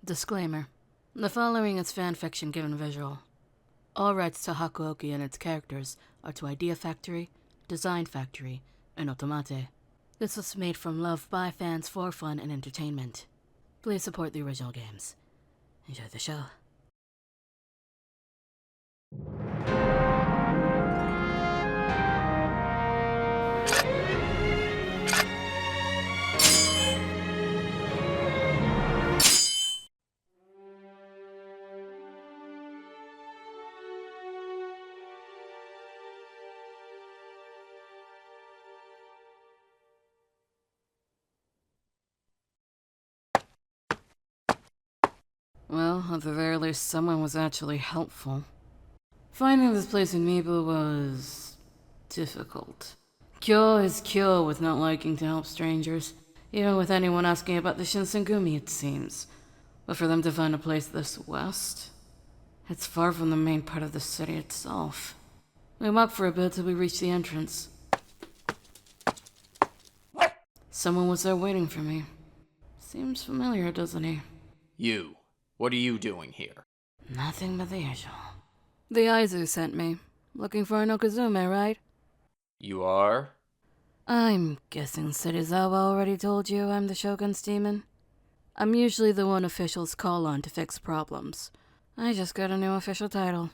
Disclaimer. The following is fanfiction given visual. All rights to Hakuoki and its characters are to Idea Factory, Design Factory, and Otomate. This was made from love by fans for fun and entertainment. Please support the original games. Enjoy the show. Well, at the very least, someone was actually helpful. Finding this place in Mibu was difficult. Kyo is Kyo with not liking to help strangers, even with anyone asking about the Shinsengumi, it seems. But for them to find a place this west, it's far from the main part of the city itself. We walked for a bit till we reached the entrance. Someone was there waiting for me. Seems familiar, doesn't he? You. What are you doing here? Nothing but the usual. The Aizu sent me. Looking for an Okazume, right? You are? I'm guessing Serizawa already told you I'm the Shogun's demon. I'm usually the one officials call on to fix problems. I just got a new official title.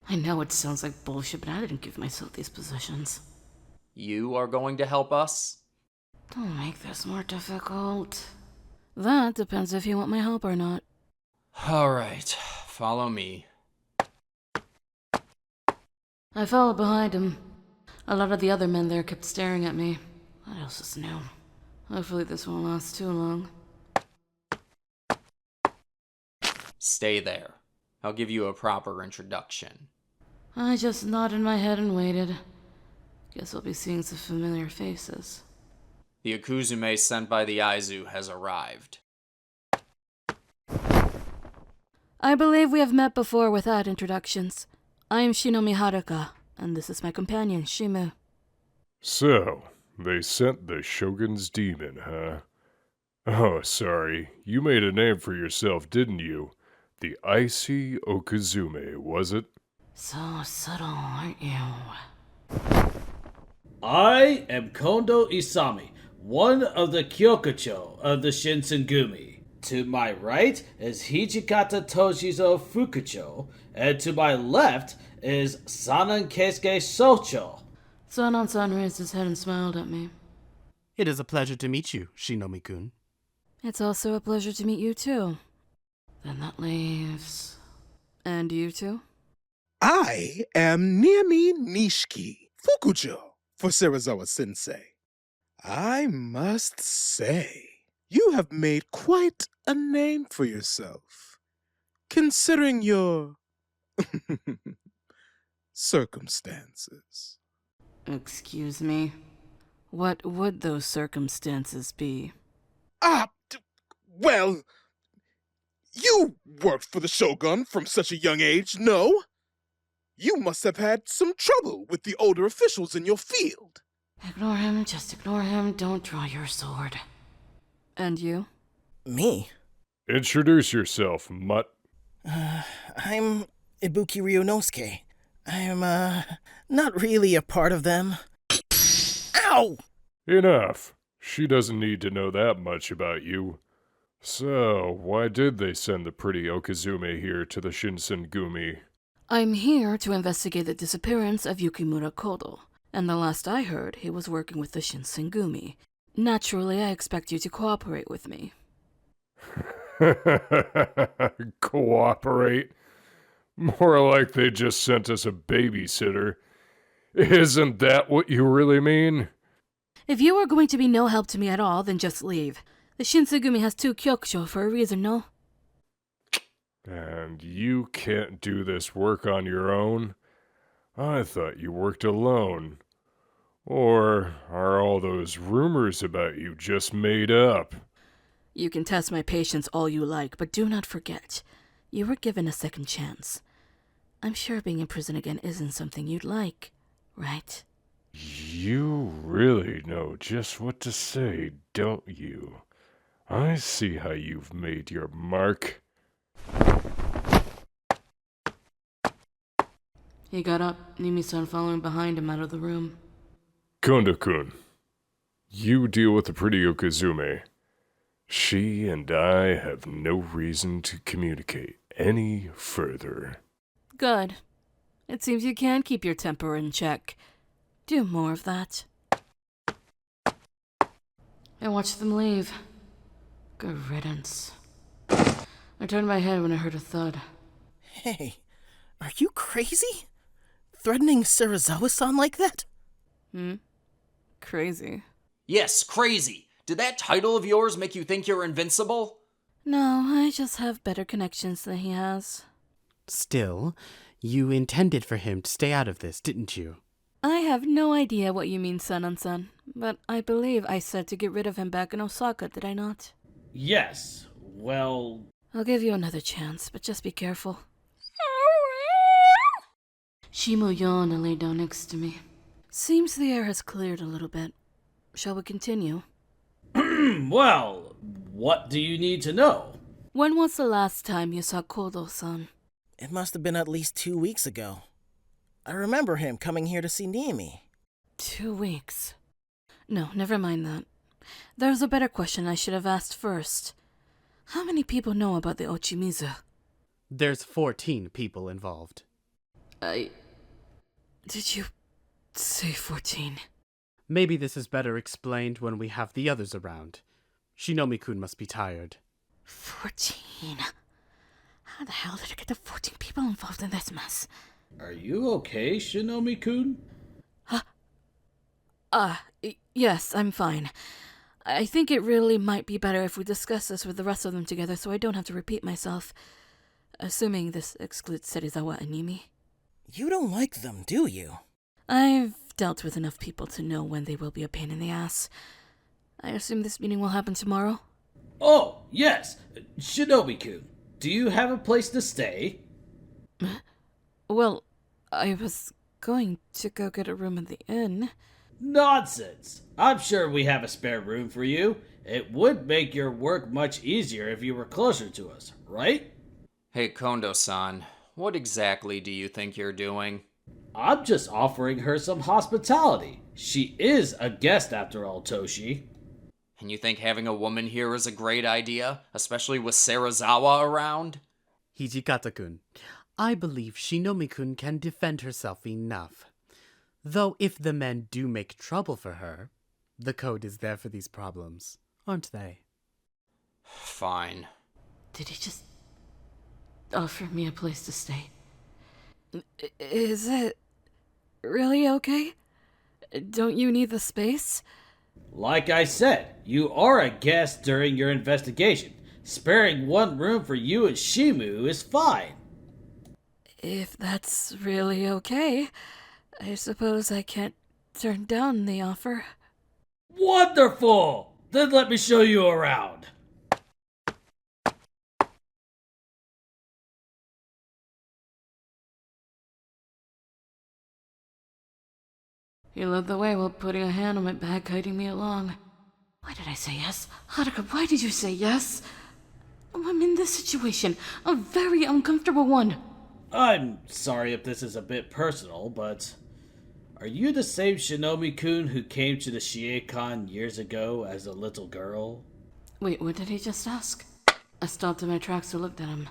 I know it sounds like bullshit, but I didn't give myself these positions. You are going to help us? Don't make this more difficult. That depends if you want my help or not. Alright, follow me. I followed behind him. A lot of the other men there kept staring at me. What else is new? Hopefully this won't last too long. Stay there. I'll give you a proper introduction. I just nodded my head and waited. Guess I'll be seeing some familiar faces. The Akuzume sent by the Aizu has arrived. I believe we have met before without introductions. I am Shinomi Haruka, and this is my companion, Shimu. So, they sent the Shogun's demon, huh? Oh, sorry. You made a name for yourself, didn't you? The Icy Okazume, was it? So subtle, aren't you? I am Kondo Isami, one of the Kyokucho of the Shinsengumi. To my right is Hijikata Toshizo Fukucho, and to my left is Sanan Keisuke Socho. Sanan-san raised his head and smiled at me. It is a pleasure to meet you, Shinomi-kun. It's also a pleasure to meet you too. Then that leaves... And you two? I am Niami Nishiki Fukujo for Serizawa-sensei. I must say, you have made quite a name for yourself, considering your circumstances. Excuse me. What would those circumstances be? Well, you worked for the Shogun from such a young age, no? You must have had some trouble with the older officials in your field. Ignore him, just ignore him, don't draw your sword. And you? Me? Introduce yourself, mutt. I'm Ibuki Ryunosuke. I'm, not really a part of them. Ow! Enough. She doesn't need to know that much about you. So, why did they send the pretty Okazume here to the Shinsengumi? I'm here to investigate the disappearance of Yukimura Kodo. And the last I heard, he was working with the Shinsengumi. Naturally, I expect you to cooperate with me. Cooperate? More like they just sent us a babysitter. Isn't that what you really mean? If you are going to be no help to me at all, then just leave. The Shinsengumi has 2 Kyokusho for a reason, no? And you can't do this work on your own? I thought you worked alone. Or are all those rumors about you just made up? You can test my patience all you like, but do not forget, you were given a second chance. I'm sure being in prison again isn't something you'd like, right? You really know just what to say, don't you? I see how you've made your mark. He got up, Nimi-san following behind him out of the room. Kondo-kun, you deal with the pretty Yokozume. She and I have no reason to communicate any further. Good. It seems you can keep your temper in check. Do more of that. I watched them leave. Good riddance. I turned my head when I heard a thud. Hey, are you crazy? Threatening Serizawa-san like that? Crazy. Yes, crazy. Did that title of yours make you think you're invincible? No, I just have better connections than he has. Still, you intended for him to stay out of this, didn't you? I have no idea what you mean, son, but I believe I said to get rid of him back in Osaka, did I not? Yes, well, I'll give you another chance, but just be careful. Shimo yawned and lay down next to me. Seems the air has cleared a little bit. Shall we continue? well, what do you need to know? When was the last time you saw Kodo-san? It must have been at least 2 weeks ago. I remember him coming here to see Nimi. 2 weeks. No, never mind that. There's a better question I should have asked first. How many people know about the Ochimizu? There's 14 people involved. Did you say 14? Maybe this is better explained when we have the others around. Shinomiya-kun must be tired. 14? How the hell did I get the 14 people involved in this mess? Are you okay, Shinomi-kun? Yes, I'm fine. I think it really might be better if we discuss this with the rest of them together so I don't have to repeat myself. Assuming this excludes Serizawa and Nimi. You don't like them, do you? I've dealt with enough people to know when they will be a pain in the ass. I assume this meeting will happen tomorrow? Oh, yes, Shinobi-kun, do you have a place to stay? Well, I was going to go get a room at the inn. Nonsense! I'm sure we have a spare room for you. It would make your work much easier if you were closer to us, right? Hey, Kondo-san, what exactly do you think you're doing? I'm just offering her some hospitality. She is a guest after all, Toshi. And you think having a woman here is a great idea, especially with Serizawa around? Hijikata-kun, I believe Shinomiya-kun can defend herself enough. Though if the men do make trouble for her, the code is there for these problems, aren't they? Fine. Did he just offer me a place to stay? Is it really okay? Don't you need the space? Like I said, you are a guest during your investigation. Sparing one room for you and Shimu is fine. If that's really okay, I suppose I can't turn down the offer. Wonderful! Then let me show you around. He led the way while putting a hand on my back, guiding me along. Why did I say yes? Haruka, why did you say yes? I'm in this situation, a very uncomfortable one. I'm sorry if this is a bit personal, but are you the same Shinomi-kun who came to the Shiekon years ago as a little girl? Wait, what did he just ask? I stopped in my tracks and looked at him.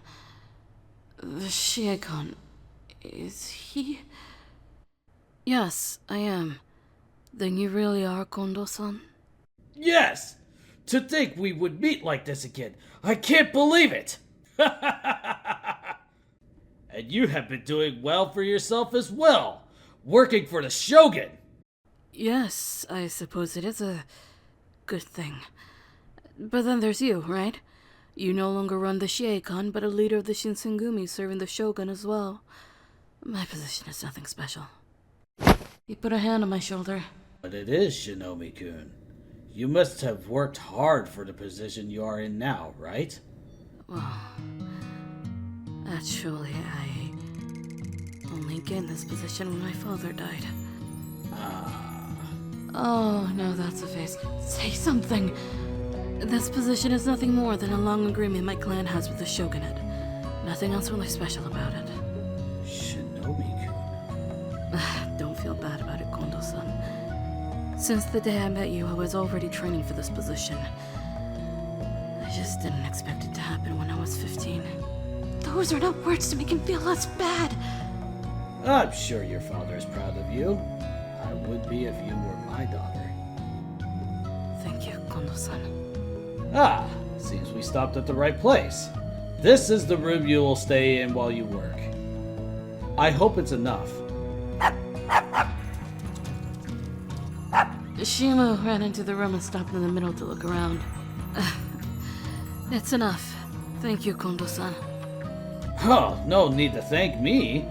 The Shiekon, is he? Yes, I am. Then you really are Kondo-san? Yes! To think we would meet like this again. I can't believe it! And you have been doing well for yourself as well. Working for the Shogun. Yes, I suppose it is a good thing. But then there's you, right? You no longer run the Shiekon, but a leader of the Shinsengumi serving the Shogun as well. My position is nothing special. He put a hand on my shoulder. But it is, Shinomi-kun. You must have worked hard for the position you are in now, right? Well, actually, I only gained this position when my father died. Oh, no, that's a face. Say something! This position is nothing more than a long agreement my clan has with the Shogunate. Nothing else really special about it. Shinobi-kun. Don't feel bad about it, Kondo-san. Since the day I met you, I was already training for this position. I just didn't expect it to happen when I was 15. Those are not words to make him feel less bad. I'm sure your father is proud of you. I would be if you were my daughter. Thank you, Kondo-san. Ah, seems we stopped at the right place. This is the room you will stay in while you work. I hope it's enough. Shima ran into the room and stopped in the middle to look around. It's enough. Thank you, Kondo-san. Oh, no need to thank me.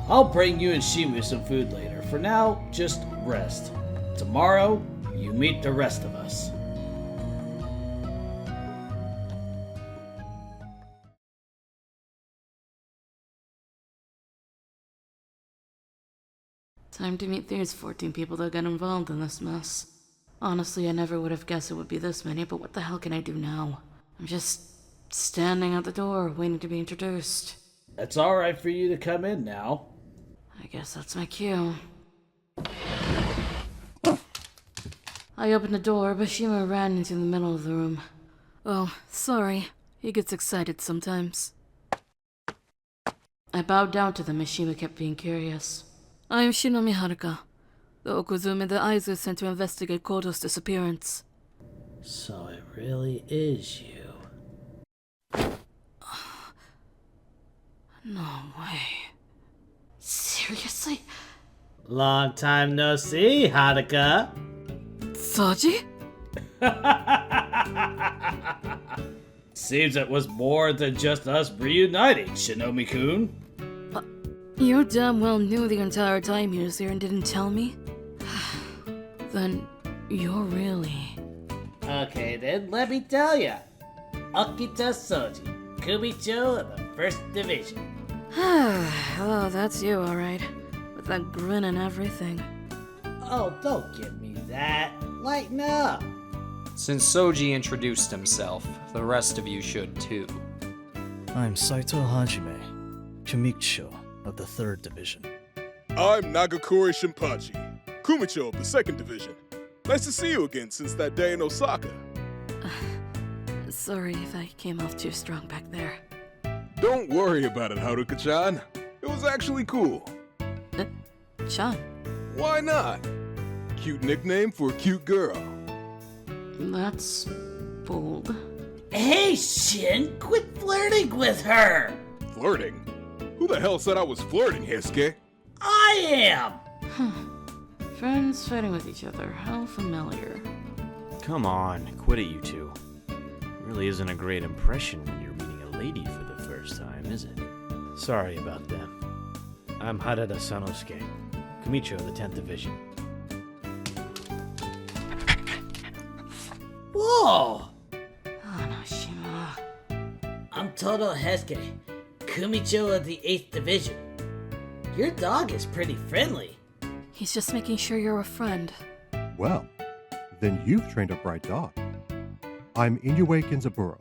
I'll bring you and Shimu some food later. For now, just rest. Tomorrow, you meet the rest of us. Time to meet these 14 people that got involved in this mess. Honestly, I never would have guessed it would be this many, but what the hell can I do now? I'm just standing at the door, waiting to be introduced. It's alright for you to come in now. I guess that's my cue. I opened the door, but Shima ran into the middle of the room. Oh, sorry. He gets excited sometimes. I bowed down to them as Shima kept being curious. I am Shinomi Haruka, the Okuzume that Aizu sent to investigate Kodo's disappearance. So it really is you. No way. Seriously? Long time no see, Haruka. Saji? Seems it was more than just us reuniting, Shinomi-kun. You damn well knew the entire time he was here and didn't tell me? Then you're really... Okay then, let me tell ya. Akita Soji, Kumicho of the 1st Division. Oh, that's you, alright. With that grin and everything. Oh, don't give me that. Lighten up. Since Soji introduced himself, the rest of you should too. I'm Saito Hajime, Kumicho of the 3rd Division. I'm Nagakure Shinpachi, Kumicho of the 2nd Division. Nice to see you again since that day in Osaka. Sorry if I came off too strong back there. Don't worry about it, Haruka-chan. It was actually cool. Chan, Why not? Cute nickname for a cute girl. that's bold. Hey, Shin, quit flirting with her. Flirting? Who the hell said I was flirting, Heisuke? I am. Friends fighting with each other, how familiar. Come on, quit it, you two. It really isn't a great impression when you're meeting a lady for the first time, is it? Sorry about them. I'm Harada Sanosuke, Kumicho of the 10th Division. Whoa! Hanashima. I'm Todo Heisuke, Kumicho of the 8th Division. Your dog is pretty friendly. He's just making sure you're a friend. Well, then you've trained a bright dog. I'm Inoue Kinzaburo,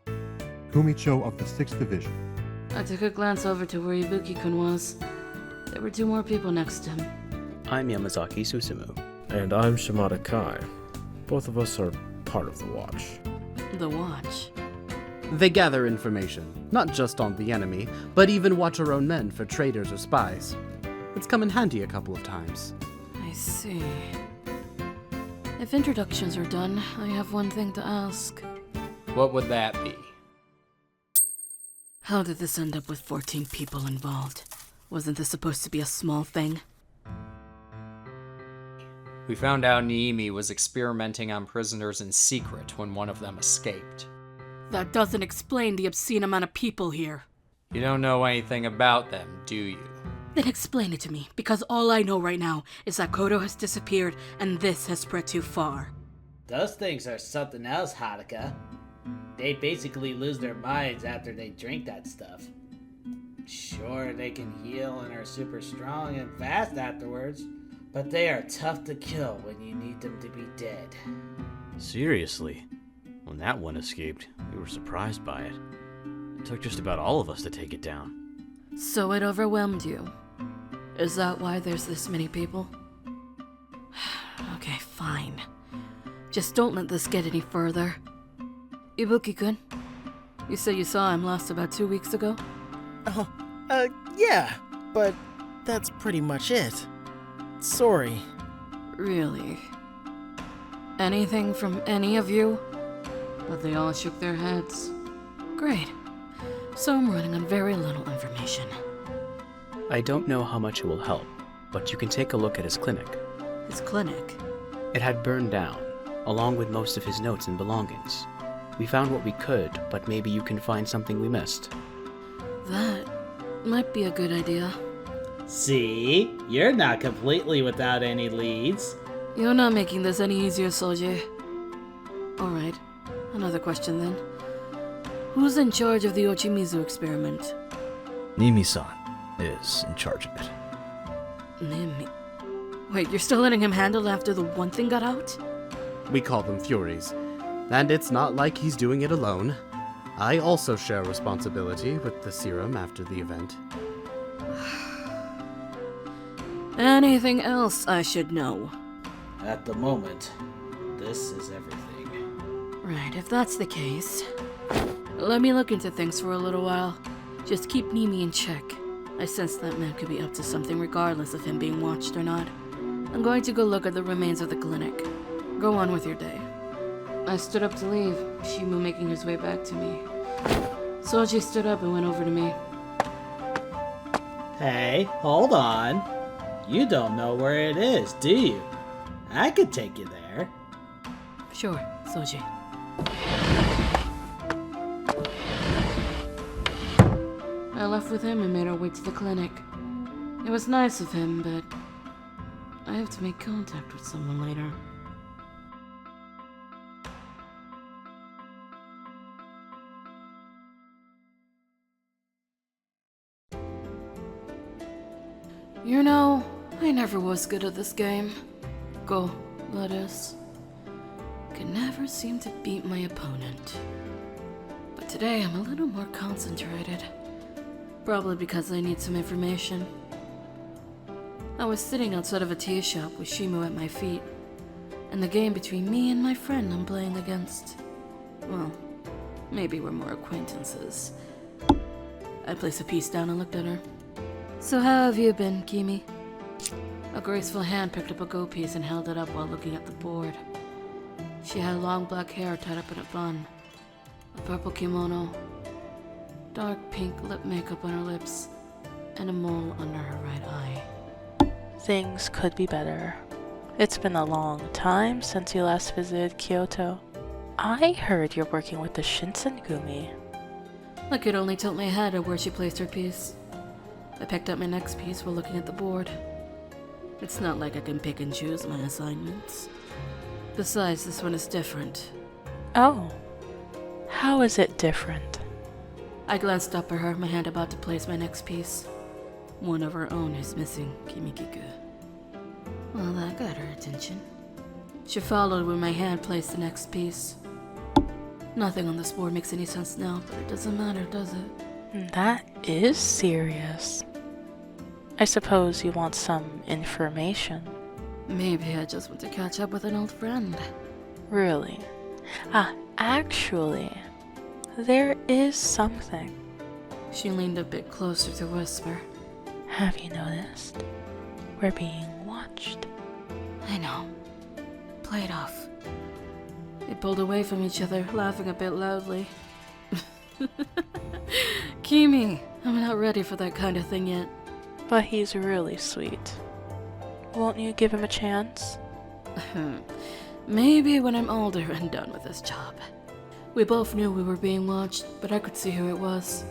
Kumicho of the 6th Division. I took a glance over to where Ibuki-kun was. There were 2 more people next to him. I'm Yamazaki Susumu. And I'm Shimada Kai. Both of us are part of the Watch. The Watch. They gather information, not just on the enemy, but even watch our own men for traitors or spies. It's come in handy a couple of times. I see. If introductions are done, I have one thing to ask. What would that be? How did this end up with 14 people involved? Wasn't this supposed to be a small thing? We found out Niimi was experimenting on prisoners in secret when one of them escaped. That doesn't explain the obscene amount of people here. You don't know anything about them, do you? Then explain it to me, because all I know right now is that Kodo has disappeared and this has spread too far. Those things are something else, Haruka. They basically lose their minds after they drink that stuff. Sure, they can heal and are super strong and fast afterwards, but they are tough to kill when you need them to be dead. Seriously? When that one escaped, we were surprised by it. It took just about all of us to take it down. So it overwhelmed you. Is that why there's this many people? Okay, fine. Just don't let this get any further. Ibuki-kun, you said you saw him last about 2 weeks ago? Oh, yeah, but that's pretty much it. Sorry. Really? Anything from any of you? But they all shook their heads. Great. So I'm running on very little information. I don't know how much it will help, but you can take a look at his clinic. His clinic? It had burned down, along with most of his notes and belongings. We found what we could, but maybe you can find something we missed. That might be a good idea. See? You're not completely without any leads. You're not making this any easier, Soji. Alright, another question then. Who's in charge of the Ochimizu experiment? Nimi-san is in charge of it. Nimi. Wait, you're still letting him handle it after the one thing got out? We call them Furies. And it's not like he's doing it alone. I also share responsibility with the serum after the event. Anything else I should know? At the moment, this is everything. Right, if that's the case, let me look into things for a little while. Just keep Nimi in check. I sense that man could be up to something regardless of him being watched or not. I'm going to go look at the remains of the clinic. Go on with your day. I stood up to leave, Shimu making his way back to me. Soji stood up and went over to me. Hey, hold on. You don't know where it is, do you? I could take you there. Sure, Soji. I left with him and made our way to the clinic. It was nice of him, but I have to make contact with someone later. You know, I never was good at this game. Go, that is. Could never seem to beat my opponent. But today I'm a little more concentrated. Probably because I need some information. I was sitting outside of a tea shop with Shimu at my feet, and the game between me and my friend I'm playing against. Well, maybe we're more acquaintances. I placed a piece down and looked at her. So how have you been, Kimi? A graceful hand picked up a go piece and held it up while looking at the board. She had long black hair tied up in a bun, a purple kimono, dark pink lip makeup on her lips, and a mole under her right eye. Things could be better. It's been a long time since you last visited Kyoto. I heard you're working with the Shinsengumi. I could only tilt my head at where she placed her piece. I picked up my next piece while looking at the board. It's not like I can pick and choose my assignments. Besides, this one is different. Oh. How is it different? I glanced up at her, my hand about to place my next piece. One of her own is missing, Kimikiku. Well, that got her attention. She followed when my hand placed the next piece. Nothing on this board makes any sense now, but it doesn't matter, does it? That is serious. I suppose you want some information. Maybe I just want to catch up with an old friend. Really? Actually, there is something. She leaned a bit closer to whisper. Have you noticed? We're being watched. I know. Play it off. They pulled away from each other, laughing a bit loudly. Kimi, I'm not ready for that kind of thing yet. But he's really sweet. Won't you give him a chance? Maybe when I'm older and done with this job. We both knew we were being watched, but I could see who it was.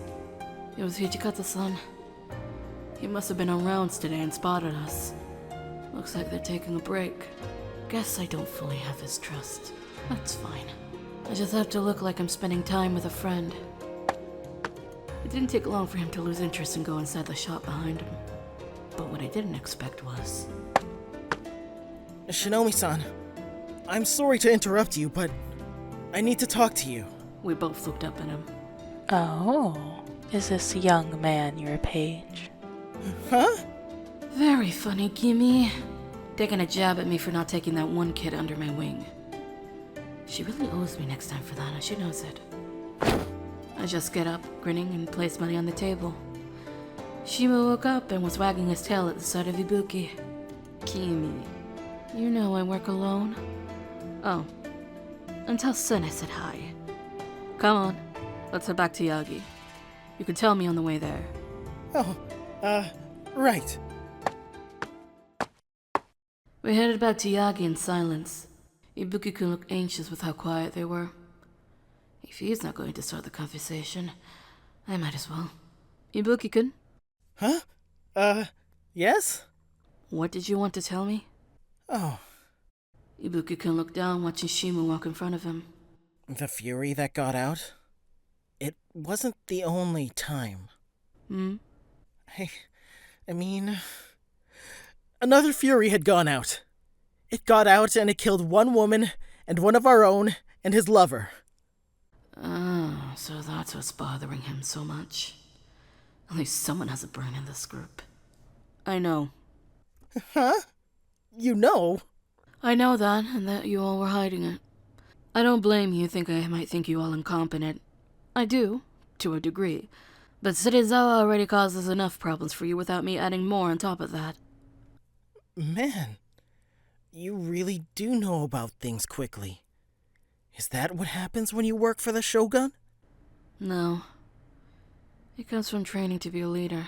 It was Hijikata-san. He must have been around today and spotted us. Looks like they're taking a break. Guess I don't fully have his trust. That's fine. I just have to look like I'm spending time with a friend. It didn't take long for him to lose interest and go inside the shop behind him. But what I didn't expect was... Shinomi-san, I'm sorry to interrupt you, but I need to talk to you. We both looked up at him. Oh, is this young man your page? Huh? Very funny, Gimme. Taking a jab at me for not taking that one kid under my wing. She really owes me next time for that, and she knows it. I just get up, grinning, and place money on the table. Shima woke up and was wagging his tail at the sight of Ibuki. Kimi, you know I work alone. Oh, and tell Sen I said hi. Come on, let's head back to Yagi. You can tell me on the way there. Oh, right. We headed back to Yagi in silence. Ibuki-kun looked anxious with how quiet they were. If he's not going to start the conversation, I might as well. Ibuki-kun? Huh? Yes? What did you want to tell me? Oh, Ibuki-kun looked down, watching Shima walk in front of him. the fury that got out? It wasn't the only time. I mean... Another fury had gone out. It got out and it killed one woman, and one of our own, and his lover. Oh, so that's what's bothering him so much. At least someone has a brain in this group. I know. Huh? You know? I know that, and that you all were hiding it. I don't blame you. I might think you all incompetent. I do, to a degree. But Serizawa already causes enough problems for you without me adding more on top of that. Man, you really do know about things quickly. Is that what happens when you work for the Shogun? No. It comes from training to be a leader.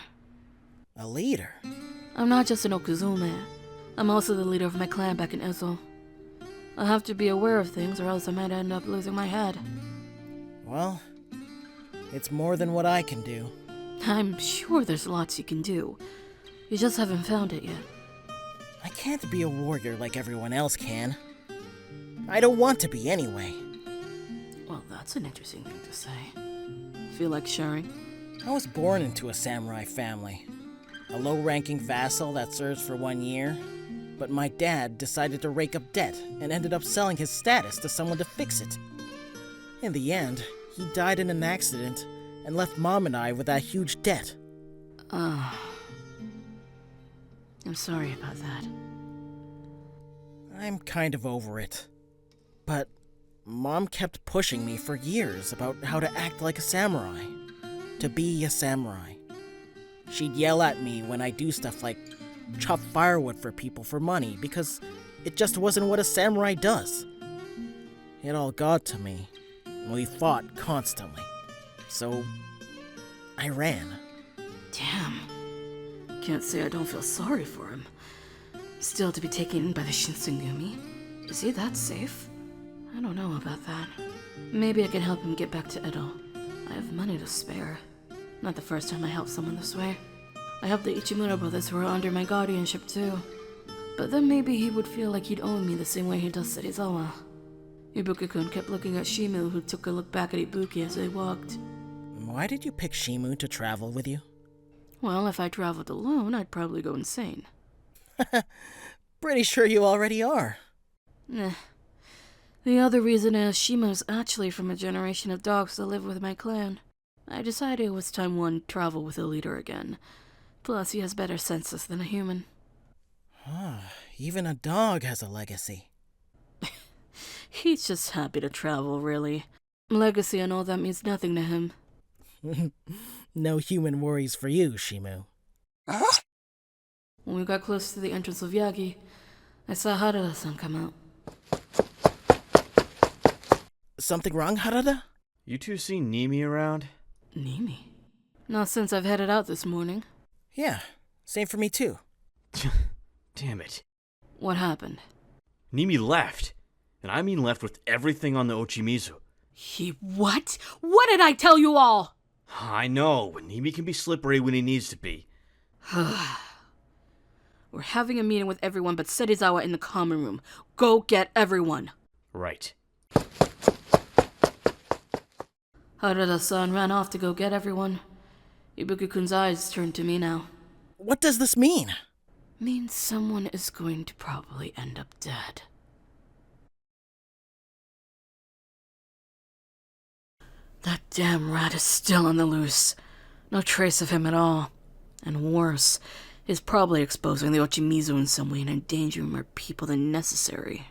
A leader? I'm not just an Okuzume. I'm also the leader of my clan back in Ezo. I have to be aware of things or else I might end up losing my head. Well, it's more than what I can do. I'm sure there's lots you can do. You just haven't found it yet. I can't be a warrior like everyone else can. I don't want to be anyway. Well, that's an interesting thing to say. Feel like sharing? I was born into a samurai family. A low-ranking vassal that serves for 1 year. But my dad decided to rake up debt and ended up selling his status to someone to fix it. In the end, he died in an accident and left Mom and I with that huge debt. I'm sorry about that. I'm kind of over it. But Mom kept pushing me for years about how to act like a samurai. To be a samurai. She'd yell at me when I do stuff like chop firewood for people for money because it just wasn't what a samurai does. It all got to me. We fought constantly. So I ran. Damn. Can't say I don't feel sorry for him. Still to be taken in by the Shinsengumi? Is he that safe? I don't know about that. Maybe I can help him get back to Edo. I have money to spare. Not the first time I helped someone this way. I helped the Ichimura brothers who were under my guardianship too. But then maybe he would feel like he'd own me the same way he does Serizawa. Ibuki-kun kept looking at Shimu, who took a look back at Ibuki as they walked. Why did you pick Shimu to travel with you? Well, if I traveled alone, I'd probably go insane. Pretty sure you already are. Nah. The other reason is Shimu's actually from a generation of dogs that live with my clan. I decided it was time one travel with a leader again. Plus, he has better senses than a human. Even a dog has a legacy. He's just happy to travel, really. Legacy and all that means nothing to him. No human worries for you, Shimu. When we got close to the entrance of Yagi, I saw Harada-san come out. Something wrong, Harada? You two seen Nimi around? Nimi? Not since I've headed out this morning. Yeah, same for me too. Damn it. What happened? Nimi left. And I mean left with everything on the Ochimizu. He what? What did I tell you all? I know, but Nimi can be slippery when he needs to be. We're having a meeting with everyone but Serizawa in the common room. Go get everyone. Right. Harada-san ran off to go get everyone. Ibuki-kun's eyes turned to me now. What does this mean? Means someone is going to probably end up dead. That damn rat is still on the loose. No trace of him at all. And worse, he's probably exposing the Ochimizu in some way and endangering more people than necessary.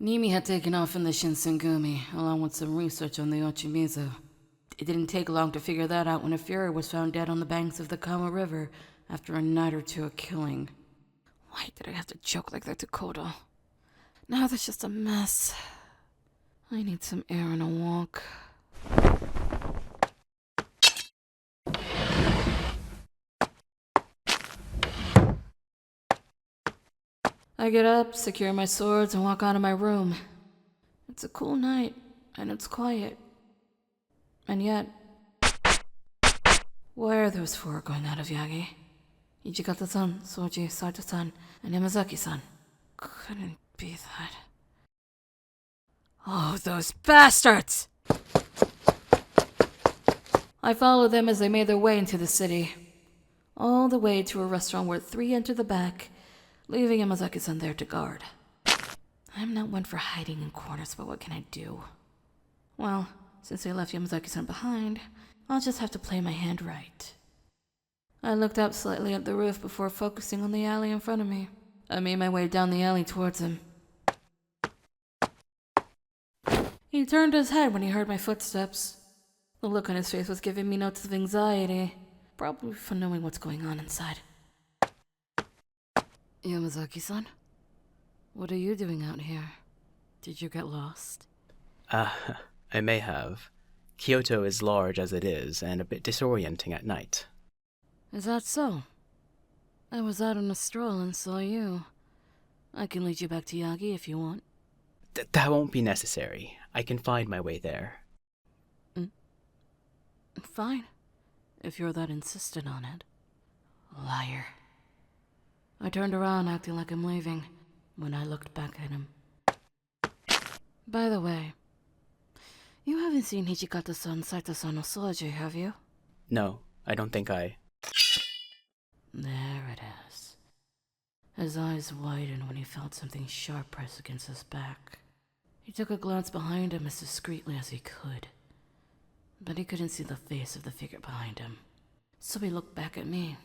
Nimi had taken off in the Shinsengumi, along with some research on the Ochimizu. It didn't take long to figure that out when a Fury was found dead on the banks of the Kama River after a night or two of killing. Why did I have to joke like that to Kodo? Now there's just a mess. I need some air and a walk. I get up, secure my swords, and walk out of my room. It's a cool night, and it's quiet. And yet, why are those four going out of Yagi? Ichikata-san, Soji, Saito-san, and Yamazaki-san. Couldn't be that. Oh, those bastards! I followed them as they made their way into the city. All the way to a restaurant where three entered the back, leaving Yamazaki-san there to guard. I'm not one for hiding in corners, but what can I do? Well, since they left Yamazaki-san behind, I'll just have to play my hand right. I looked up slightly at the roof before focusing on the alley in front of me. I made my way down the alley towards him. He turned his head when he heard my footsteps. The look on his face was giving me notes of anxiety, probably from knowing what's going on inside. Yamazaki-san? What are you doing out here? Did you get lost? I may have. Kyoto is large as it is, and a bit disorienting at night. Is that so? I was out on a stroll and saw you. I can lead you back to Yagi if you want. That won't be necessary. I can find my way there. Fine, if you're that insistent on it. Liar. I turned around acting like I'm leaving when I looked back at him. By the way, you haven't seen Hijikata-san, Saito-san, or Soji, have you? No, I don't think I... There it is. His eyes widened when he felt something sharp press against his back. He took a glance behind him as discreetly as he could, but he couldn't see the face of the figure behind him. So he looked back at me.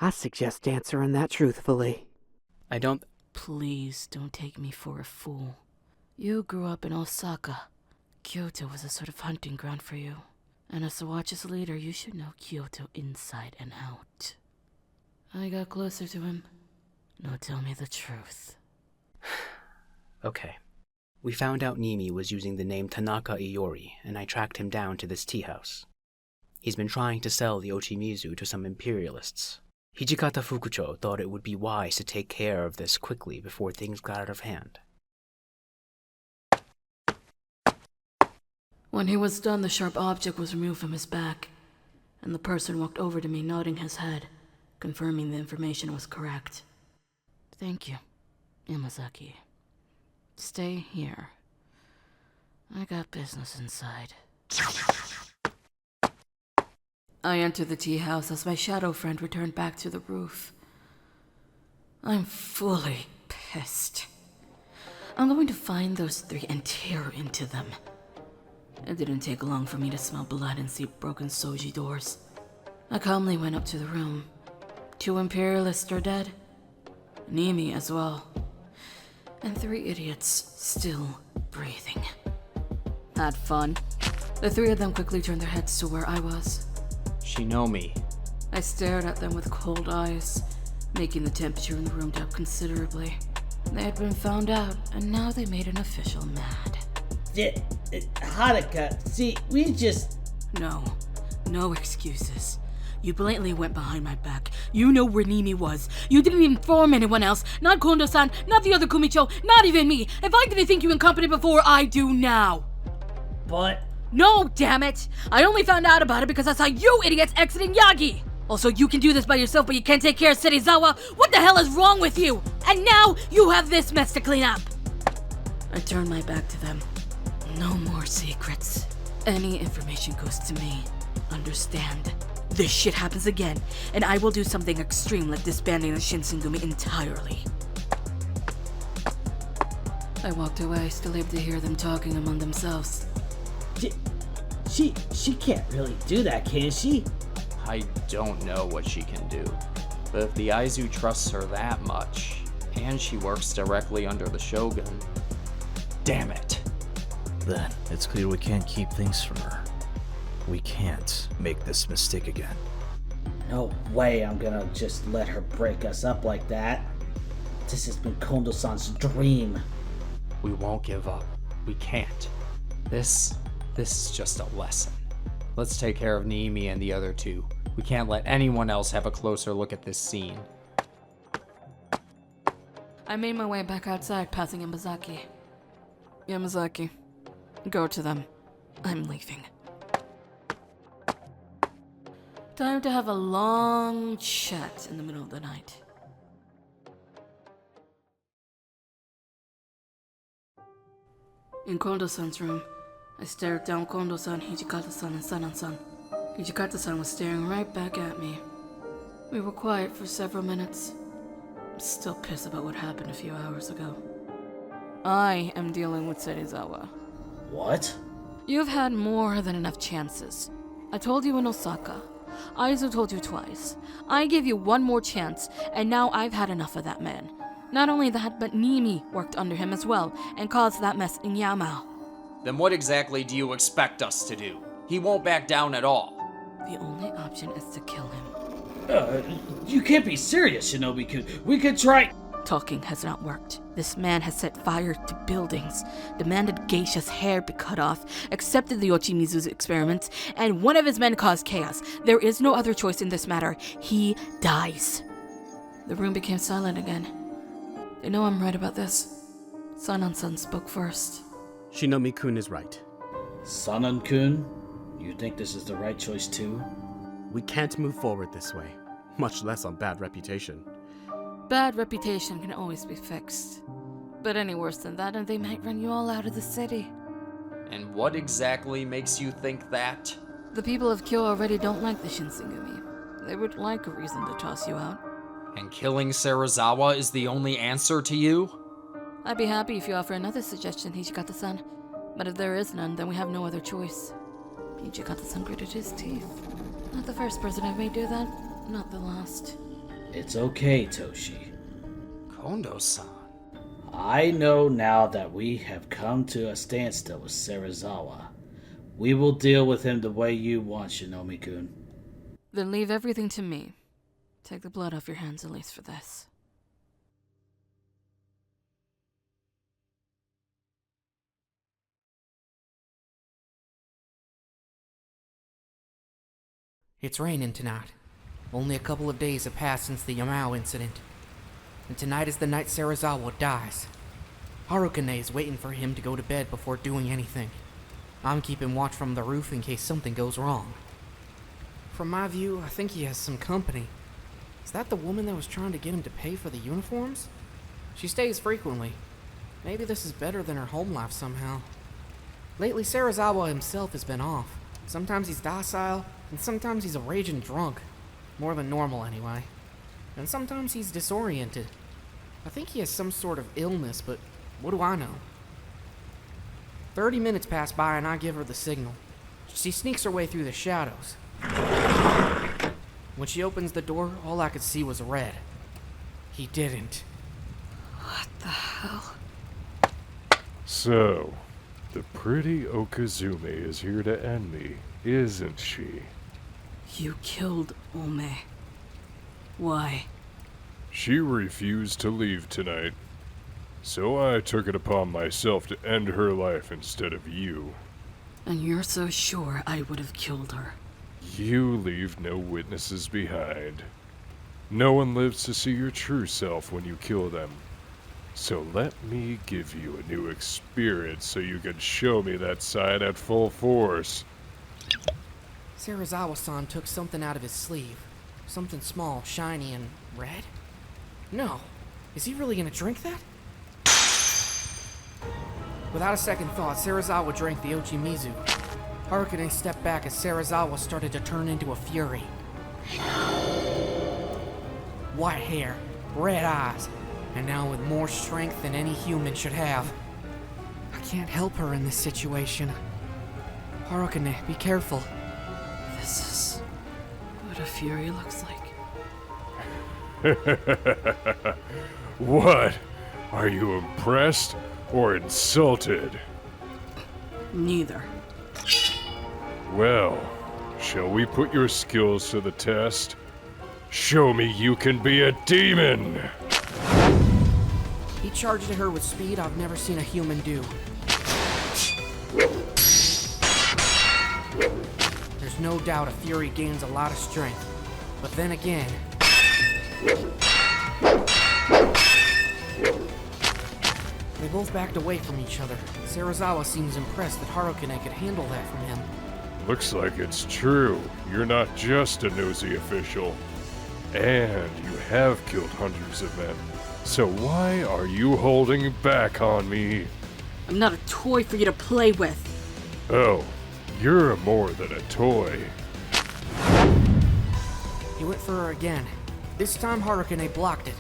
I suggest answering that truthfully. I don't... Please don't take me for a fool. You grew up in Osaka. Kyoto was a sort of hunting ground for you. And as the Watch's leader, you should know Kyoto inside and out. I got closer to him. Now tell me the truth. Okay. We found out Nimi was using the name Tanaka Iori, and I tracked him down to this tea house. He's been trying to sell the Ochimizu to some imperialists. Hijikata Fukucho thought it would be wise to take care of this quickly before things got out of hand. When he was done, the sharp object was removed from his back, and the person walked over to me, nodding his head, confirming the information was correct. Thank you, Yamazaki. Stay here. I got business inside. I entered the tea house as my shadow friend returned back to the roof. I'm fully pissed. I'm going to find those three and tear into them. It didn't take long for me to smell blood and see broken soji doors. I calmly went up to the room. 2 imperialists are dead. Nimi as well. And 3 idiots still breathing. Had fun. The 3 of them quickly turned their heads to where I was. Shinomi. I stared at them with cold eyes, making the temperature in the room drop considerably. They had been found out, and now they made an official mad. Haruka, see, we just... No excuses. You blatantly went behind my back. You know where Nimi was. You didn't inform anyone else. Not Kondo-san, not the other Kumicho, not even me. If I didn't think you incompetent before, I do now. But... No, damn it! I only found out about it because I saw you idiots exiting Yagi! Also, you can do this by yourself, but you can't take care of Serizawa. What the hell is wrong with you? And now, you have this mess to clean up! I turned my back to them. No more secrets. Any information goes to me. Understand? This shit happens again, and I will do something extreme like disbanding the Shinsengumi entirely. I walked away, still able to hear them talking among themselves. She can't really do that, can she? I don't know what she can do, but if the Aizu trusts her that much, and she works directly under the Shogun, damn it. Then it's clear we can't keep things from her. We can't make this mistake again. No way I'm gonna just let her break us up like that. This has been Kondo-san's dream. We won't give up. We can't. This is just a lesson. Let's take care of Niimi and the other two. We can't let anyone else have a closer look at this scene. I made my way back outside, passing Yamazaki. Yamazaki, go to them. I'm leaving. Time to have a long chat in the middle of the night. In Kondo-san's room, I stared down Kondo-san, Hijikata-san, and Sanan-san. Hijikata-san was staring right back at me. We were quiet for several minutes. I'm still pissed about what happened a few hours ago. I am dealing with Serizawa. What? You've had more than enough chances. I told you in Osaka. Aizu told you twice. I gave you one more chance, and now I've had enough of that man. Not only that, but Niimi worked under him as well, and caused that mess in Yamao. Then what exactly do you expect us to do? He won't back down at all. The only option is to kill him. You can't be serious, Shinobi-kun. We could try... Talking has not worked. This man has set fire to buildings, demanded Geisha's hair be cut off, accepted the Yoshimizu's experiments, and one of his men caused chaos. There is no other choice in this matter. He dies. The room became silent again. They know I'm right about this. Sanan-san spoke first. Shinomi-kun is right. Sanan-kun, you think this is the right choice too? We can't move forward this way, much less on bad reputation. Bad reputation can always be fixed. But any worse than that, and they might run you all out of the city. And what exactly makes you think that? The people of Kyo already don't like the Shinsengumi. They would like a reason to toss you out. And killing Serizawa is the only answer to you? I'd be happy if you offer another suggestion, Hijikata-san. But if there is none, then we have no other choice. Hijikata-san gritted his teeth. Not the first person I've made do that. Not the last. It's okay, Toshi. Kondo-san. I know now that we have come to a standstill with Serizawa. We will deal with him the way you want, Shinomi-kun. Then leave everything to me. Take the blood off your hands at least for this. It's raining tonight. Only a couple of days have passed since the Yamao incident. And tonight is the night Serizawa dies. Harukane is waiting for him to go to bed before doing anything. I'm keeping watch from the roof in case something goes wrong. From my view, I think he has some company. Is that the woman that was trying to get him to pay for the uniforms? She stays frequently. Maybe this is better than her home life somehow. Lately, Serizawa himself has been off. Sometimes he's docile, and sometimes he's a raging drunk. More than normal, anyway. And sometimes he's disoriented. I think he has some sort of illness, but what do I know? 30 minutes pass by and I give her the signal. She sneaks her way through the shadows. When she opens the door, all I could see was red. He didn't. What the hell? So, the pretty Okazumi is here to end me, isn't she? You killed Ome. Why? She refused to leave tonight, so I took it upon myself to end her life instead of you. And you're so sure I would have killed her? You leave no witnesses behind. No one lives to see your true self when you kill them. So let me give you a new experience so you can show me that side at full force. Serizawa-san took something out of his sleeve. Something small, shiny, and red? No. Is he really gonna drink that? Without a second thought, Serizawa drank the Ochimizu. Harukane stepped back as Serizawa started to turn into a fury. White hair, red eyes, and now with more strength than any human should have. I can't help her in this situation. Harukane, be careful. This is what a fury looks like. What? Are you impressed or insulted? Neither. Well, shall we put your skills to the test? Show me you can be a demon! He charged at her with speed I've never seen a human do. There's no doubt a fury gains a lot of strength. But then again... They both backed away from each other. Serizawa seems impressed that Harukane could handle that from him. Looks like it's true. You're not just a nosy official. And you have killed hundreds of men. So why are you holding back on me? I'm not a toy for you to play with. Oh, you're more than a toy. He went for her again. This time Harukane blocked it.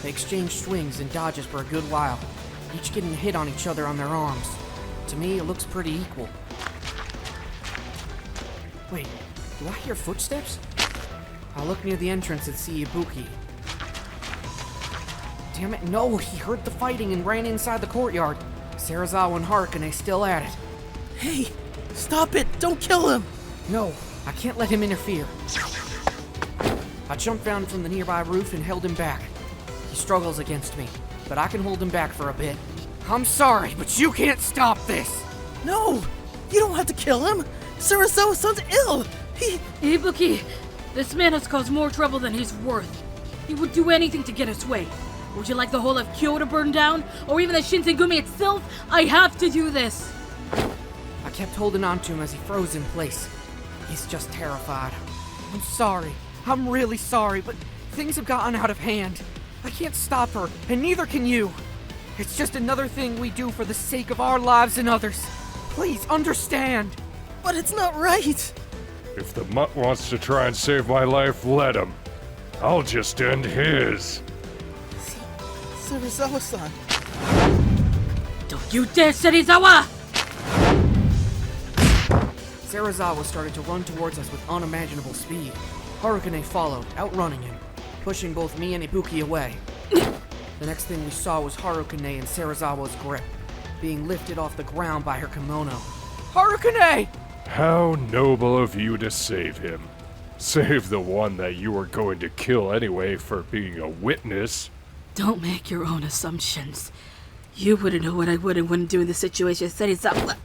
They exchanged swings and dodges for a good while, each getting a hit on each other on their arms. To me, it looks pretty equal. Wait, do I hear footsteps? I look near the entrance and see Ibuki. Damn it, no! He heard the fighting and ran inside the courtyard. Serizawa and Harukane still at it. Hey, stop it! Don't kill him! No, I can't let him interfere. I jumped down from the nearby roof and held him back. He struggles against me, but I can hold him back for a bit. I'm sorry, but you can't stop this! No! You don't have to kill him! Serizawa-san's ill! Ibuki, this man has caused more trouble than he's worth. He would do anything to get his way. Would you like the whole of Kyoto to burn down? Or even the Shinsengumi itself? I have to do this! I kept holding on to him as he froze in place. He's just terrified. I'm sorry. I'm really sorry, but things have gotten out of hand. I can't stop her, and neither can you. It's just another thing we do for the sake of our lives and others. Please understand. But it's not right. If the mutt wants to try and save my life, let him. I'll just end his. Serizawa-san. Don't you dare, Serizawa! Serizawa started to run towards us with unimaginable speed. Harukane followed, outrunning him, pushing both me and Ibuki away. The next thing we saw was Harukane in Serizawa's grip, being lifted off the ground by her kimono. Harukane! How noble of you to save him. Save the one that you were going to kill anyway for being a witness. Don't make your own assumptions. You wouldn't know what I would and wouldn't do in this situation, Serizawa.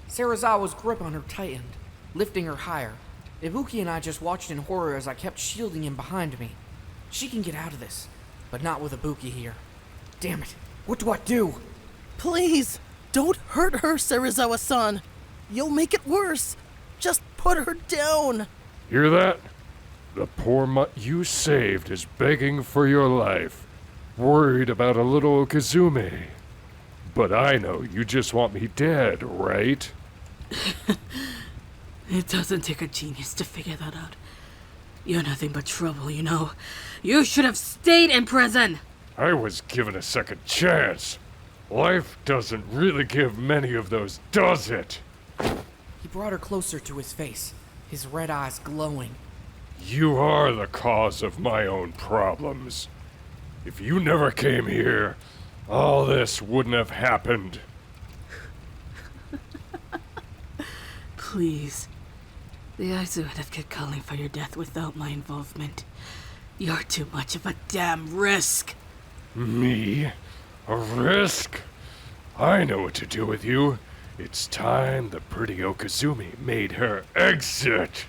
Serizawa's grip on her tightened, lifting her higher. Ibuki and I just watched in horror as I kept shielding him behind me. She can get out of this, but not with Ibuki here. Damn it, what do I do? Please, don't hurt her, Serizawa-san. You'll make it worse. Just put her down. Hear that? The poor mutt you saved is begging for your life, worried about a little Okazume. But I know you just want me dead, right? It doesn't take a genius to figure that out. You're nothing but trouble, you know. You should have stayed in prison! I was given a second chance. Life doesn't really give many of those, does it? He brought her closer to his face, his red eyes glowing. You are the cause of my own problems. If you never came here, all this wouldn't have happened. Please. The Aizu would have kept calling for your death without my involvement. You're too much of a damn risk. Me? A risk? I know what to do with you. It's time the pretty Okazumi made her exit.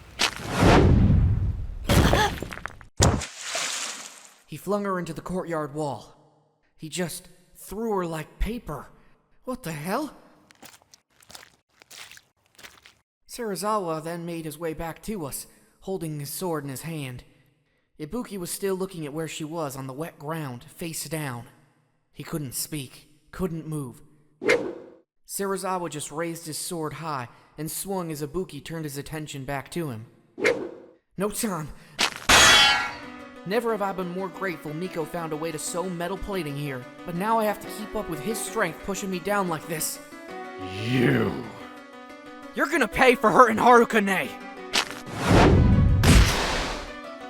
He flung her into the courtyard wall. He just threw her like paper. What the hell? Serizawa then made his way back to us, holding his sword in his hand. Ibuki was still looking at where she was on the wet ground, face down. He couldn't speak, couldn't move. Serizawa just raised his sword high and swung as Ibuki turned his attention back to him. No time. Never have I been more grateful Miko found a way to sew metal plating here, but now I have to keep up with his strength pushing me down like this. You. You're gonna pay for hurting Harukane!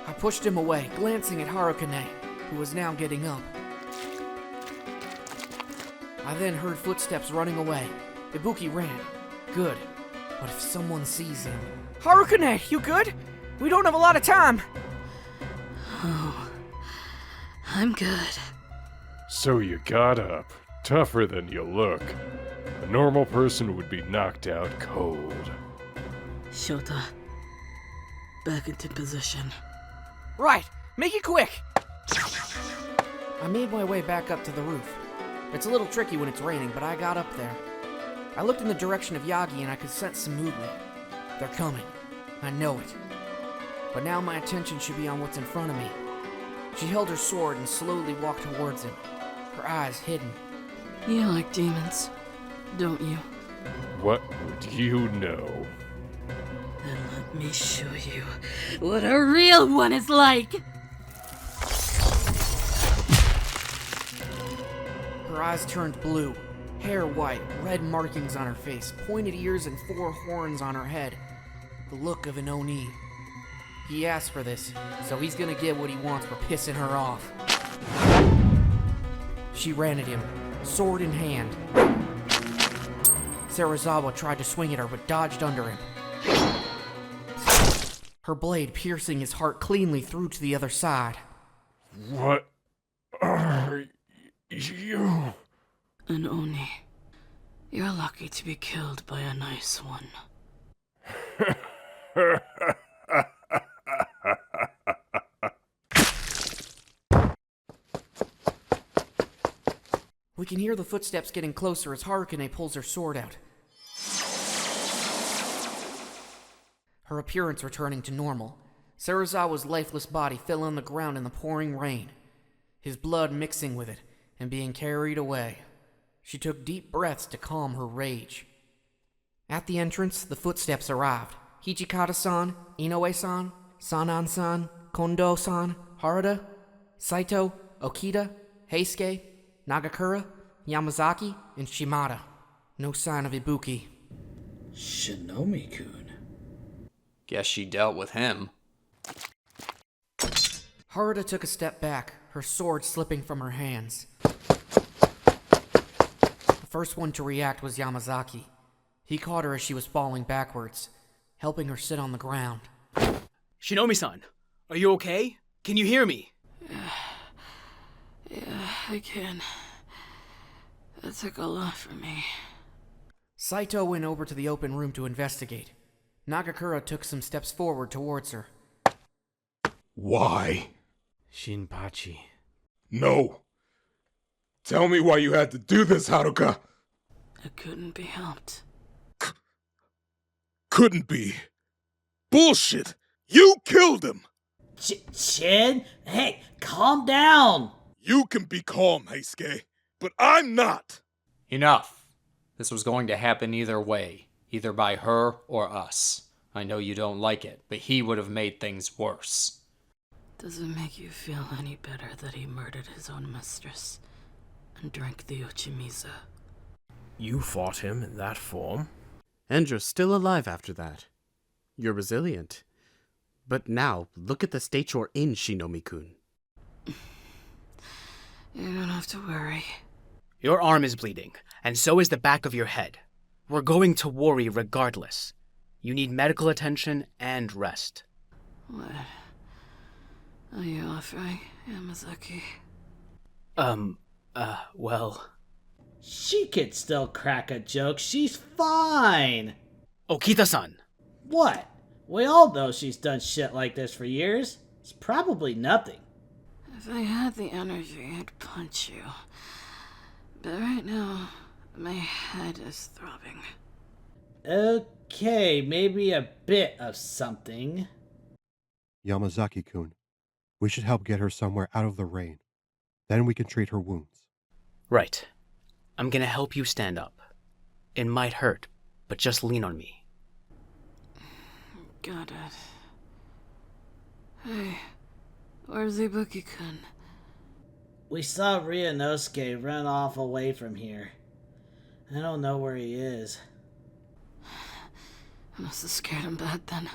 I pushed him away, glancing at Harukane, who was now getting up. I then heard footsteps running away. Ibuki ran. Good. But if someone sees him... Harukane, you good? We don't have a lot of time! Oh, I'm good. So you got up. Tougher than you look. A normal person would be knocked out cold. Shota, back into position. Right, make it quick! I made my way back up to the roof. It's a little tricky when it's raining, but I got up there. I looked in the direction of Yagi and I could sense some movement. They're coming. I know it. But now my attention should be on what's in front of me. She held her sword and slowly walked towards him, her eyes hidden. You like demons, don't you? What would you know? Then let me show you what a real one is like! Her eyes turned blue, hair white, red markings on her face, pointed ears and 4 horns on her head. The look of an Oni. He asked for this, so he's gonna get what he wants for pissing her off. She ran at him, sword in hand. Serizawa tried to swing at her, but dodged under him. Her blade piercing his heart cleanly through to the other side. What are you? An Oni. You're lucky to be killed by a nice one. We can hear the footsteps getting closer as Harukane pulls her sword out. Her appearance returning to normal. Serizawa's lifeless body fell on the ground in the pouring rain, his blood mixing with it and being carried away. She took deep breaths to calm her rage. At the entrance, the footsteps arrived. Hijikata-san, Inoue-san, Sanan-san, Kondo-san, Harada, Saito, Okita, Heisuke, Nagakura, Yamazaki, and Shimada. No sign of Ibuki. Shinomi-kun. Guess she dealt with him. Harada took a step back, her sword slipping from her hands. The first one to react was Yamazaki. He caught her as she was falling backwards, helping her sit on the ground. Shinomi-san, are you okay? Can you hear me? Yeah, I can. That took a lot for me. Saito went over to the open room to investigate. Nagakura took some steps forward towards her. Why? Shinpachi. No. Tell me why you had to do this, Haruka. It couldn't be helped. Couldn't be. Bullshit. You killed him. Chin? Hey, calm down. You can be calm, Heisuke, but I'm not. Enough. This was going to happen either way, either by her or us. I know you don't like it, but he would have made things worse. Does it make you feel any better that he murdered his own mistress and drank the Uchimiza? You fought him in that form? And you're still alive after that. You're resilient. But now, look at the state you're in, Shinomi-kun. You don't have to worry. Your arm is bleeding, and so is the back of your head. We're going to worry regardless. You need medical attention and rest. What are you offering, Yamazaki? Well... She could still crack a joke. She's fine. Okita-san! What? We all know she's done shit like this for years. It's probably nothing. If I had the energy, I'd punch you. But right now, my head is throbbing. Okay, maybe a bit of something. Yamazaki-kun, we should help get her somewhere out of the rain. Then we can treat her wounds. Right. I'm gonna help you stand up. It might hurt, but just lean on me. Got it. Hey, where's Ibuki-kun? We saw Ryunosuke run off away from here. I don't know where he is. I must have scared him bad then.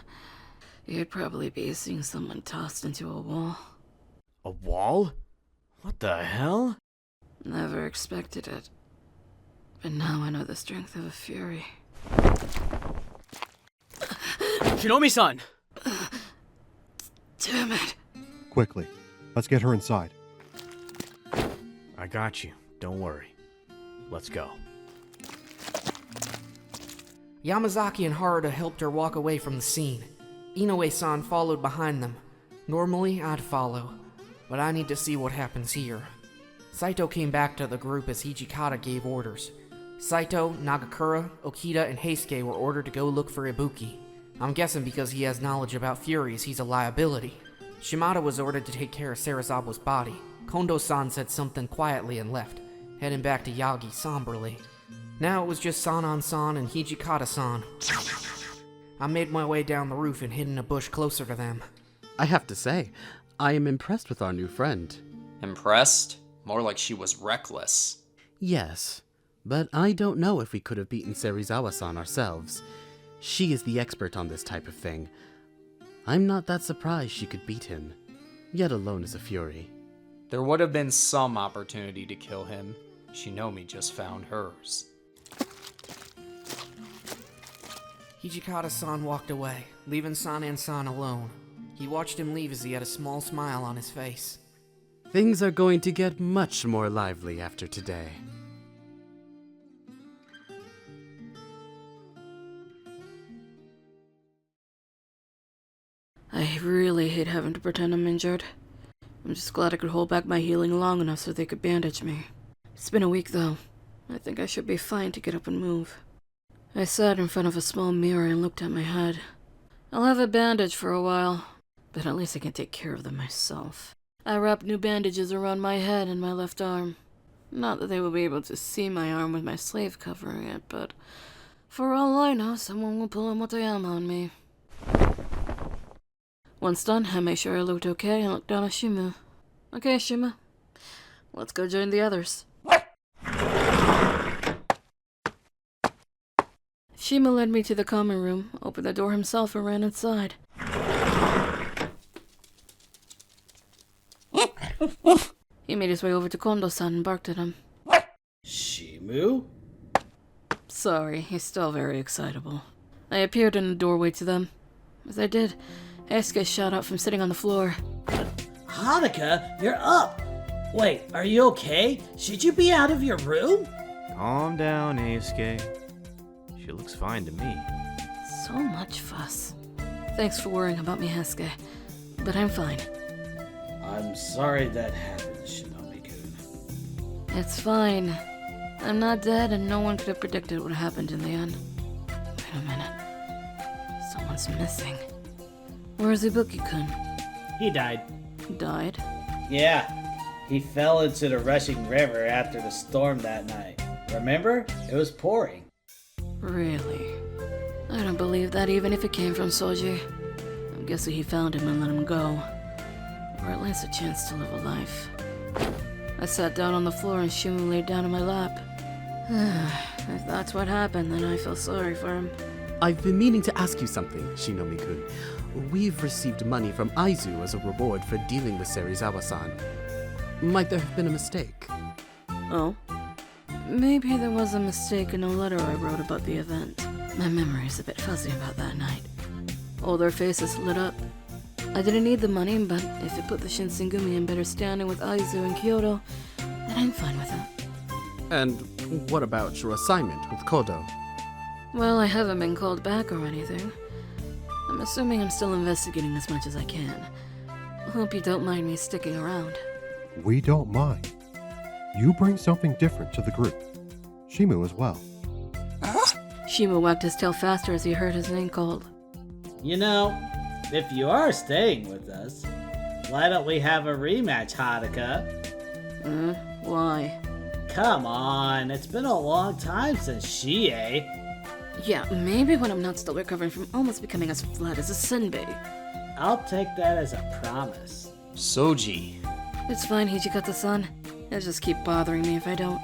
You'd probably be seeing someone tossed into a wall. A wall? What the hell? Never expected it. But now I know the strength of a fury. Shinomi-san! Damn it! Quickly, let's get her inside. I got you. Don't worry. Let's go. Yamazaki and Haruta helped her walk away from the scene. Inoue-san followed behind them. Normally, I'd follow, but I need to see what happens here. Saito came back to the group as Hijikata gave orders. Saito, Nagakura, Okita, and Heisuke were ordered to go look for Ibuki. I'm guessing because he has knowledge about Furies, he's a liability. Shimada was ordered to take care of Serizawa's body. Kondo-san said something quietly and left, heading back to Yagi somberly. Now it was just Sanan-san and Hijikata-san. I made my way down the roof and hid in a bush closer to them. I have to say, I am impressed with our new friend. Impressed? More like she was reckless. Yes, but I don't know if we could have beaten Serizawa-san ourselves. She is the expert on this type of thing. I'm not that surprised she could beat him, yet alone as a fury. There would have been some opportunity to kill him. Shinomi just found hers. Hijikata-san walked away, leaving Sanan-san alone. He watched him leave as he had a small smile on his face. Things are going to get much more lively after today. I really hate having to pretend I'm injured. I'm just glad I could hold back my healing long enough so they could bandage me. It's been a week though. I think I should be fine to get up and move. I sat in front of a small mirror and looked at my head. I'll have a bandage for a while, but at least I can take care of them myself. I wrapped new bandages around my head and my left arm. Not that they will be able to see my arm with my sleeve covering it, but for all I know, someone will pull a Motoyama on me. Once done, I made sure I looked okay and looked down at Shimu. Okay, Shima. Let's go join the others. Shima led me to the common room, opened the door himself, and ran inside. He made his way over to Kondo-san and barked at him. Shimu? Sorry, he's still very excitable. I appeared in the doorway to them. As I did, Heisuke shot out from sitting on the floor. Hanukkah, you're up! Wait, are you okay? Should you be out of your room? Calm down, Heisuke. She looks fine to me. So much fuss. Thanks for worrying about me, Heisuke. But I'm fine. I'm sorry that happened, Shinomi-kun. It's fine. I'm not dead and no one could have predicted what happened in the end. Wait a minute. Someone's missing. Where's Ibuki-kun? He died. Died? Yeah. He fell into the rushing river after the storm that night. Remember? It was pouring. Really? I don't believe that even if it came from Soji. I'm guessing he found him and let him go. Or at least a chance to live a life. I sat down on the floor and Shimu laid down in my lap. If that's what happened, then I feel sorry for him. I've been meaning to ask you something, Shinomi-kun. We've received money from Aizu as a reward for dealing with Serizawa-san. Might there have been a mistake? Oh? Maybe there was a mistake in a letter I wrote about the event. My memory's a bit fuzzy about that night. All their faces lit up. I didn't need the money, but if it put the Shinsengumi in better standing with Aizu and Kyoto, then I'm fine with it. And what about your assignment with Kodo? Well, I haven't been called back or anything. I'm assuming I'm still investigating as much as I can. Hope you don't mind me sticking around. We don't mind. You bring something different to the group. Shimu as well. Shimu wagged his tail faster as he heard his name called. You know, if you are staying with us, why don't we have a rematch, Hanukkah? Why? Come on, it's been a long time since Shie. Yeah, maybe when I'm not still recovering from almost becoming as flat as a senbei. I'll take that as a promise. Soji. It's fine, Hijikata-san. It'll just keep bothering me if I don't.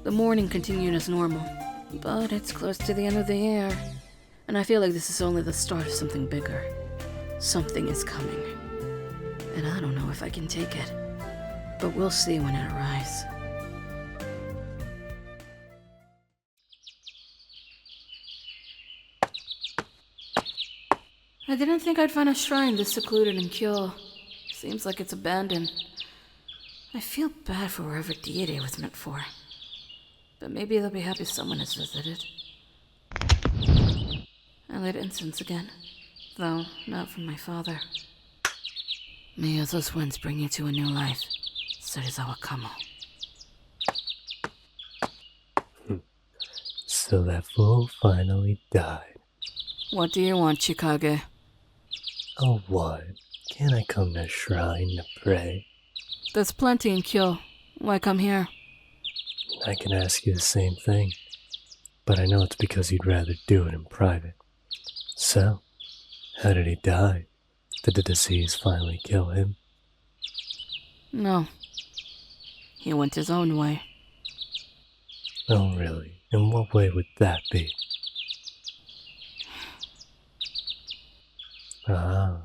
The morning continued as normal, but it's close to the end of the year, and I feel like this is only the start of something bigger. Something is coming, and I don't know if I can take it, but we'll see when it arrives. I didn't think I'd find a shrine this secluded in Kyo. Seems like it's abandoned. I feel bad for wherever deity it was meant for. But maybe they'll be happy someone has visited. I lit incense again, though not from my father. May those winds bring you to a new life, Serizawa Kamo. So that fool finally died. What do you want, Chikage? Oh, what? Can't I come to a shrine to pray? There's plenty in Kyo. Why come here? I can ask you the same thing, but I know it's because you'd rather do it in private. So, how did he die? Did the disease finally kill him? No. He went his own way. Oh, really? In what way would that be? Ah,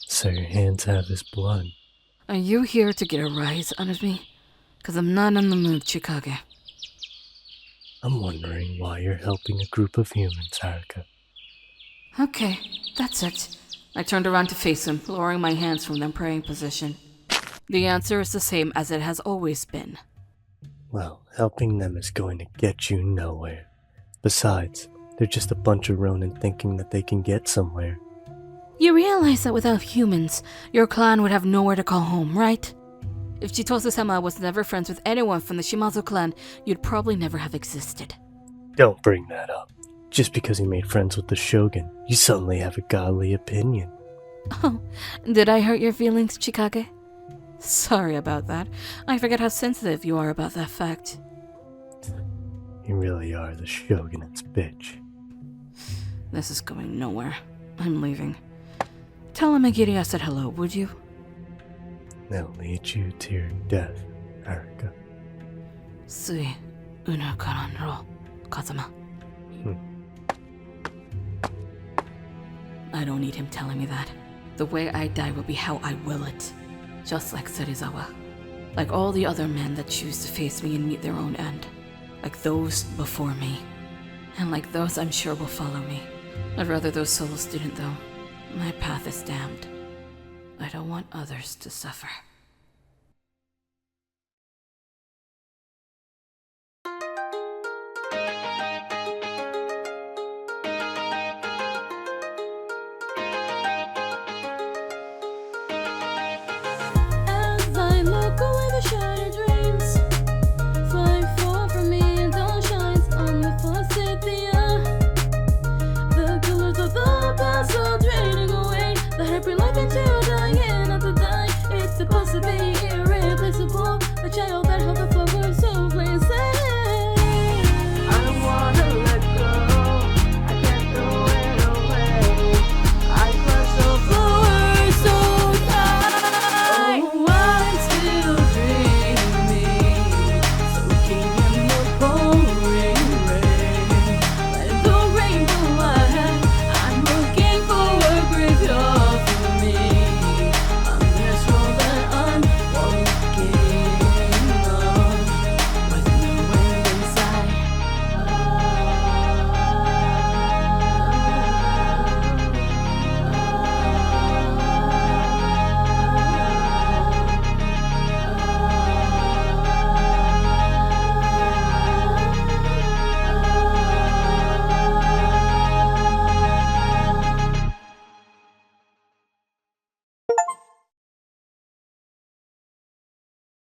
so your hands have his blood. Are you here to get a rise out of me? 'Cause I'm not in the mood, Chikage. I'm wondering why you're helping a group of humans, Haruka. Okay, that's it. I turned around to face him, lowering my hands from their praying position. The answer is the same as it has always been. Well, helping them is going to get you nowhere. Besides, they're just a bunch of Ronin thinking that they can get somewhere. You realize that without humans, your clan would have nowhere to call home, right? If Chitose-sama was never friends with anyone from the Shimazu clan, you'd probably never have existed. Don't bring that up. Just because he made friends with the Shogun, you suddenly have a godly opinion. Oh, did I hurt your feelings, Chikage? Sorry about that. I forget how sensitive you are about that fact. You really are the Shogun's bitch. This is going nowhere. I'm leaving. Tell him Agiri I said hello, would you? That'll lead you to your death, Haruka. Sui, unu karan ro, Kazuma. I don't need him telling me that. The way I die will be how I will it. Just like Serizawa. Like all the other men that choose to face me and meet their own end. Like those before me. And like those I'm sure will follow me. I'd rather those souls didn't though. My path is damned. I don't want others to suffer.